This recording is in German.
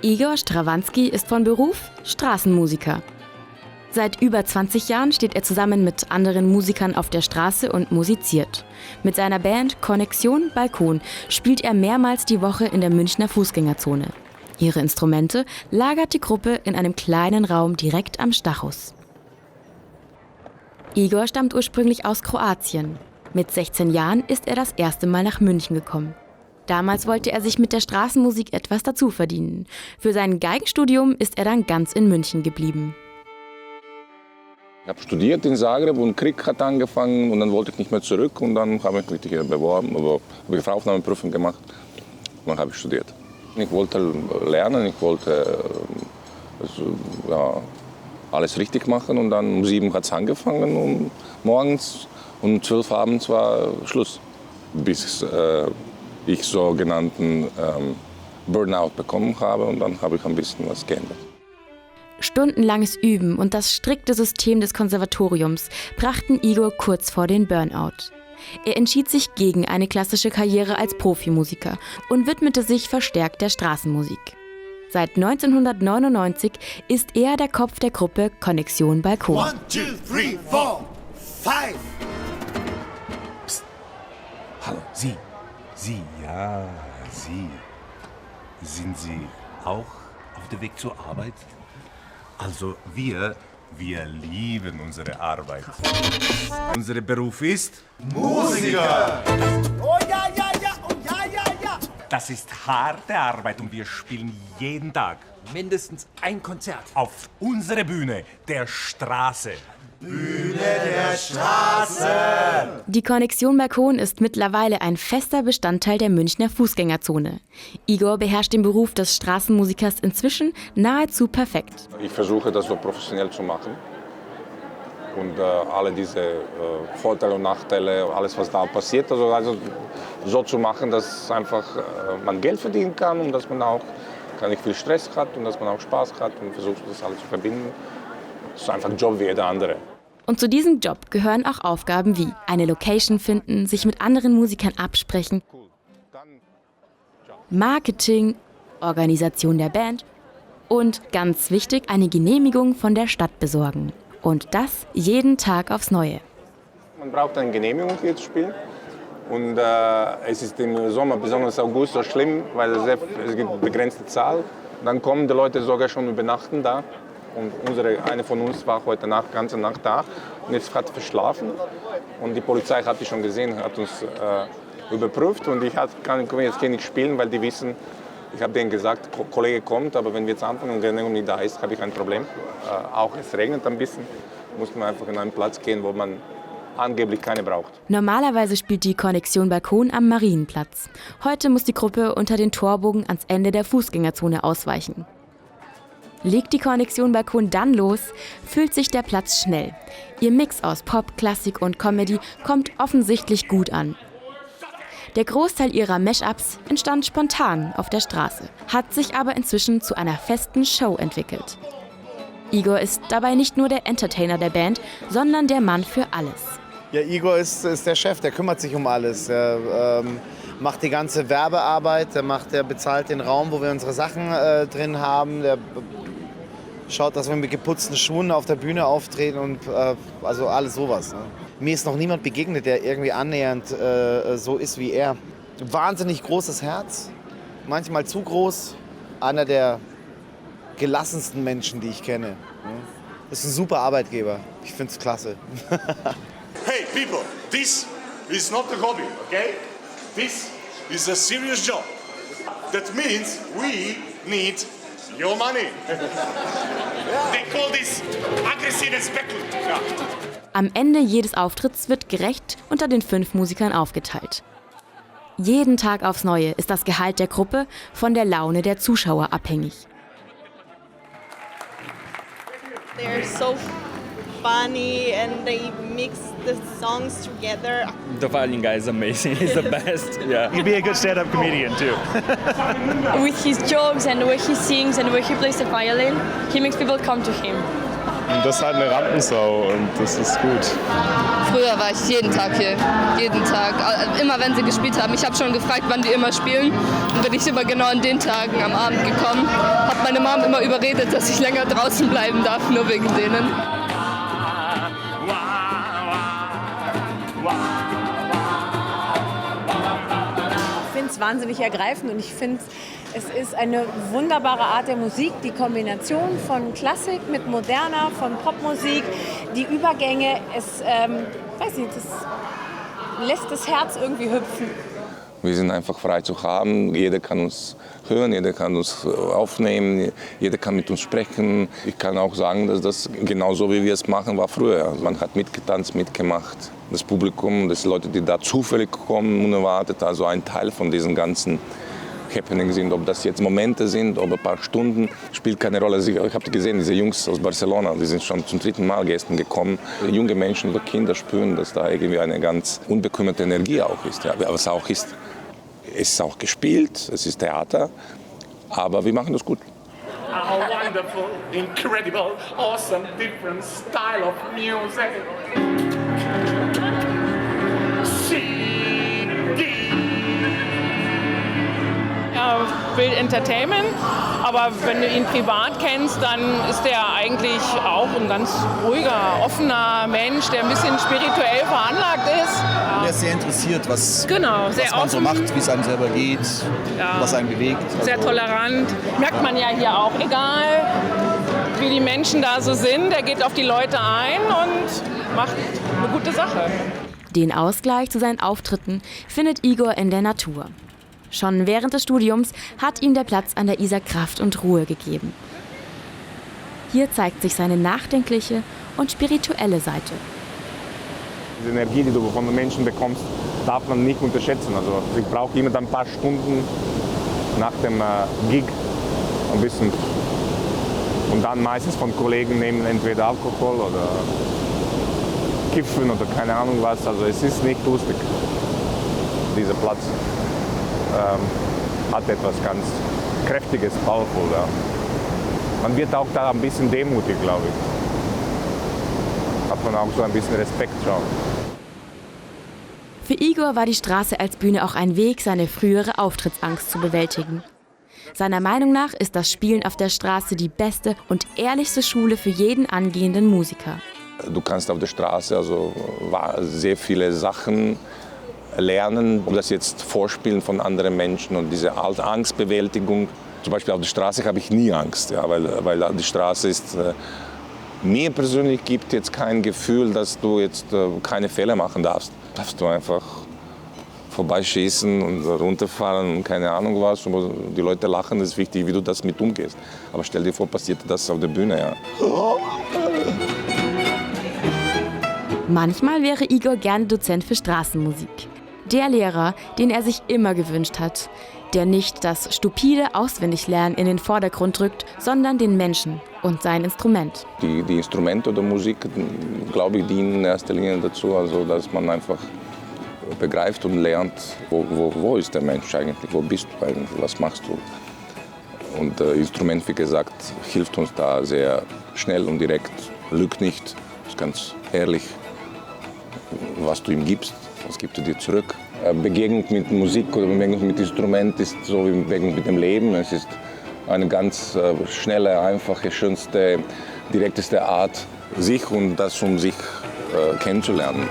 Igor Strawanski ist von Beruf Straßenmusiker. Seit über 20 Jahren steht er zusammen mit anderen Musikern auf der Straße und musiziert. Mit seiner Band Connexion Balkon spielt er mehrmals die Woche in der Münchner Fußgängerzone. Ihre Instrumente lagert die Gruppe in einem kleinen Raum direkt am Stachus. Igor stammt ursprünglich aus Kroatien. Mit 16 Jahren ist er das erste Mal nach München gekommen. Damals wollte er sich mit der Straßenmusik etwas dazu verdienen. Für sein Geigenstudium ist er dann ganz in München geblieben. Ich habe studiert in Zagreb und Krieg hat angefangen und dann wollte ich nicht mehr zurück und dann habe ich mich hier beworben, habe ich eine Aufnahmeprüfung gemacht und dann habe ich studiert. Ich wollte lernen, ich wollte alles richtig machen und dann um 7 hat es angefangen und morgens und um 12 abends war Schluss, bis ich sogenannten Burnout bekommen habe und dann habe ich ein bisschen was geändert. Stundenlanges Üben und das strikte System des Konservatoriums brachten Igor kurz vor den Burnout. Er entschied sich gegen eine klassische Karriere als Profimusiker und widmete sich verstärkt der Straßenmusik. Seit 1999 ist er der Kopf der Gruppe Connexion Balkon. 1, 2, 3, 4, 5. Psst. Hallo, Sie. Ja, Sie. Sind Sie auch auf dem Weg zur Arbeit? Also wir lieben unsere Arbeit. Unser Beruf ist Musiker. Oh ja, ja, ja, oh ja, ja, ja. Das ist harte Arbeit und wir spielen jeden Tag. Mindestens ein Konzert. Auf unserer Bühne, der Straße. Bühne der Straße. Die Connexion Balkon ist mittlerweile ein fester Bestandteil der Münchner Fußgängerzone. Igor beherrscht den Beruf des Straßenmusikers inzwischen nahezu perfekt. Ich versuche das so professionell zu machen und alle diese Vorteile und Nachteile, alles was da passiert, also so zu machen, dass einfach man Geld verdienen kann und dass man auch gar nicht viel Stress hat und dass man auch Spaß hat und versucht das alles zu verbinden. Das ist einfach ein Job wie jeder andere. Und zu diesem Job gehören auch Aufgaben wie eine Location finden, sich mit anderen Musikern absprechen, Marketing, Organisation der Band und, ganz wichtig, eine Genehmigung von der Stadt besorgen. Und das jeden Tag aufs Neue. Man braucht eine Genehmigung hier zu spielen. Und es ist im Sommer, besonders August, so schlimm, weil es gibt eine begrenzte Zahl. Dann kommen die Leute sogar schon übernachten da. Und eine von uns war heute Nacht, ganze Nacht da und jetzt hat verschlafen. Und die Polizei hat die schon gesehen, hat uns überprüft. Und ich kann jetzt hier nicht spielen, weil die wissen, ich habe denen gesagt, Kollege kommt, aber wenn wir jetzt anfangen und Genehmigung nicht da ist, habe ich ein Problem. Auch es regnet ein bisschen, muss man einfach in einen Platz gehen, wo man angeblich keine braucht. Normalerweise spielt die Connexion Balkon am Marienplatz. Heute muss die Gruppe unter den Torbogen ans Ende der Fußgängerzone ausweichen. Legt die Connexion Balkon dann los, füllt sich der Platz schnell. Ihr Mix aus Pop, Klassik und Comedy kommt offensichtlich gut an. Der Großteil ihrer Mashups entstand spontan auf der Straße, hat sich aber inzwischen zu einer festen Show entwickelt. Igor ist dabei nicht nur der Entertainer der Band, sondern der Mann für alles. Ja, Igor ist der Chef, der kümmert sich um alles. Er macht die ganze Werbearbeit, der bezahlt den Raum, wo wir unsere Sachen drin haben. Der schaut, dass wir mit geputzten Schuhen auf der Bühne auftreten und also alles sowas. Ne? Mir ist noch niemand begegnet, der irgendwie annähernd so ist wie er. Wahnsinnig großes Herz, manchmal zu groß. Einer der gelassensten Menschen, die ich kenne. Ne? Ist ein super Arbeitgeber. Ich finde es klasse. Hey people, this is not a hobby, okay? This is a serious job. That means we need your money. They call this aggressive speculative. Am Ende jedes Auftritts wird gerecht unter den 5 Musikern aufgeteilt. Jeden Tag aufs Neue ist das Gehalt der Gruppe von der Laune der Zuschauer abhängig. They're so funny and they mix the songs together. The violin guy is amazing. He's the best. Yeah. He'd be a good stand-up comedian too. With his jokes and the way he sings and the way he plays the violin, he makes people come to him. Und das ist halt eine Rampensau und das ist gut. Früher war ich jeden Tag hier, jeden Tag. Immer wenn sie gespielt haben. Ich habe schon gefragt, wann die immer spielen. Und bin ich immer genau an den Tagen am Abend gekommen. Habe meine Mom immer überredet, dass ich länger draußen bleiben darf, nur wegen denen. Ich finde es wahnsinnig ergreifend und ich finde, es ist eine wunderbare Art der Musik, die Kombination von Klassik mit moderner, von Popmusik, die Übergänge, es weiß nicht, das lässt das Herz irgendwie hüpfen. Wir sind einfach frei zu haben, jeder kann uns hören, jeder kann uns aufnehmen, jeder kann mit uns sprechen. Ich kann auch sagen, dass das genauso wie wir es machen, war früher. Man hat mitgetanzt, mitgemacht. Das Publikum, das Leute, die da zufällig kommen, unerwartet, also ein Teil von diesen ganzen Happening sind, ob das jetzt Momente sind, ob ein paar Stunden, spielt keine Rolle. Ich habe gesehen, diese Jungs aus Barcelona, die sind schon zum 3. Mal gestern gekommen. Junge Menschen oder Kinder spüren, dass da irgendwie eine ganz unbekümmerte Energie auch ist. Ja, aber es auch ist. Es ist auch gespielt, es ist Theater, aber wir machen das gut. How wonderful, incredible, awesome, different style of music. Er will Entertainment, aber wenn du ihn privat kennst, dann ist er eigentlich auch ein ganz ruhiger, offener Mensch, der ein bisschen spirituell veranlagt ist. Er ist sehr interessiert, was sehr man offen. so macht, wie es einem selber geht, was einen bewegt. Sehr tolerant, merkt man ja hier auch. Egal, wie die Menschen da so sind, er geht auf die Leute ein und macht eine gute Sache. Den Ausgleich zu seinen Auftritten findet Igor in der Natur. Schon während des Studiums hat ihm der Platz an der Isar Kraft und Ruhe gegeben. Hier zeigt sich seine nachdenkliche und spirituelle Seite. Die Energie, die du von den Menschen bekommst, darf man nicht unterschätzen. Also ich brauche immer ein paar Stunden nach dem Gig ein bisschen. Und dann meistens von Kollegen nehmen entweder Alkohol oder Kiffen oder keine Ahnung was. Also es ist nicht lustig, dieser Platz. Hat etwas ganz Kräftiges, powerful. Ja. Man wird auch da ein bisschen demutig, glaube ich. Hat man auch so ein bisschen Respekt schon. Für Igor war die Straße als Bühne auch ein Weg, seine frühere Auftrittsangst zu bewältigen. Seiner Meinung nach ist das Spielen auf der Straße die beste und ehrlichste Schule für jeden angehenden Musiker. Du kannst auf der Straße also sehr viele Sachen lernen, ob das jetzt Vorspielen von anderen Menschen und diese Angstbewältigung. Zum Beispiel auf der Straße habe ich nie Angst, ja, weil die Straße ist, mir persönlich gibt jetzt kein Gefühl, dass du jetzt keine Fehler machen darfst. Darfst du einfach vorbeischießen und runterfahren und keine Ahnung was. Die Leute lachen, das ist wichtig, wie du das mit umgehst. Aber stell dir vor, passiert das auf der Bühne, ja. Manchmal wäre Igor gerne Dozent für Straßenmusik. Der Lehrer, den er sich immer gewünscht hat, der nicht das stupide Auswendiglernen in den Vordergrund rückt, sondern den Menschen und sein Instrument. Die Instrumente oder Musik, glaube ich, dienen in erster Linie dazu, also dass man einfach begreift und lernt, wo ist der Mensch eigentlich, wo bist du eigentlich, was machst du. Und das Instrument, wie gesagt, hilft uns da sehr schnell und direkt, lügt nicht, ist ganz ehrlich, was du ihm gibst. Was gibt er dir zurück? Begegnung mit Musik oder Begegnung mit Instrument ist so wie Begegnung mit dem Leben. Es ist eine ganz schnelle, einfache, schönste, direkteste Art, sich und das um sich kennenzulernen.